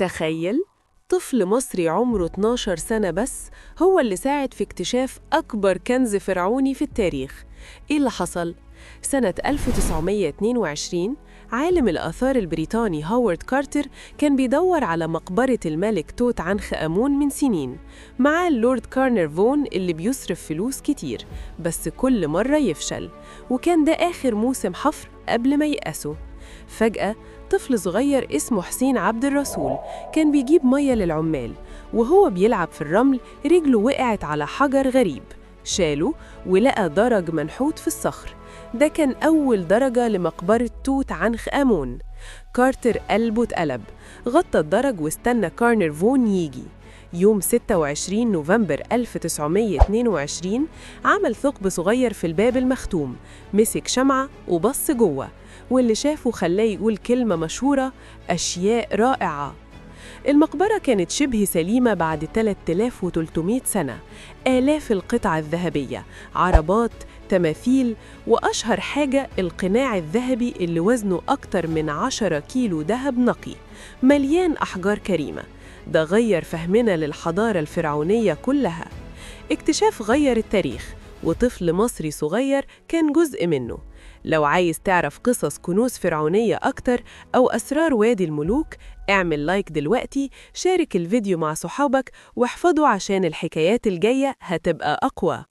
تخيل طفل مصري عمره 12 سنة بس هو اللي ساعد في اكتشاف أكبر كنز فرعوني في التاريخ. إيه اللي حصل؟ سنة 1922 عالم الآثار البريطاني هوارد كارتر كان بيدور على مقبرة الملك توت عنخ آمون من سنين. معاه اللورد كارنرفون اللي بيصرف فلوس كتير بس كل مرة يفشل، وكان ده آخر موسم حفر قبل ما ييأسوا. فجأة طفل صغير اسمه حسين عبد الرسول كان بيجيب مية للعمال، وهو بيلعب في الرمل رجله وقعت على حجر غريب، شاله ولقى درج منحوت في الصخر. ده كان أول درجة لمقبرة توت عنخ آمون. كارتر قلبه اتقلب، غطى الدرج واستنى كارنرفون يجي. يوم 26 نوفمبر 1922 عمل ثقب صغير في الباب المختوم، مسك شمعة وبص جوه، واللي شافه خلاه يقول كلمة مشهورة: أشياء رائعة. المقبرة كانت شبه سليمة بعد 3300 سنة، آلاف القطع الذهبية، عربات، تماثيل، وأشهر حاجة القناع الذهبي اللي وزنه أكتر من 10 كيلو ذهب نقي مليان أحجار كريمة. ده غير فهمنا للحضارة الفرعونية كلها. اكتشاف غير التاريخ، وطفل مصري صغير كان جزء منه. لو عايز تعرف قصص كنوز فرعونية أكتر أو أسرار وادي الملوك، اعمل لايك دلوقتي، شارك الفيديو مع صحابك، واحفظه عشان الحكايات الجاية هتبقى أقوى.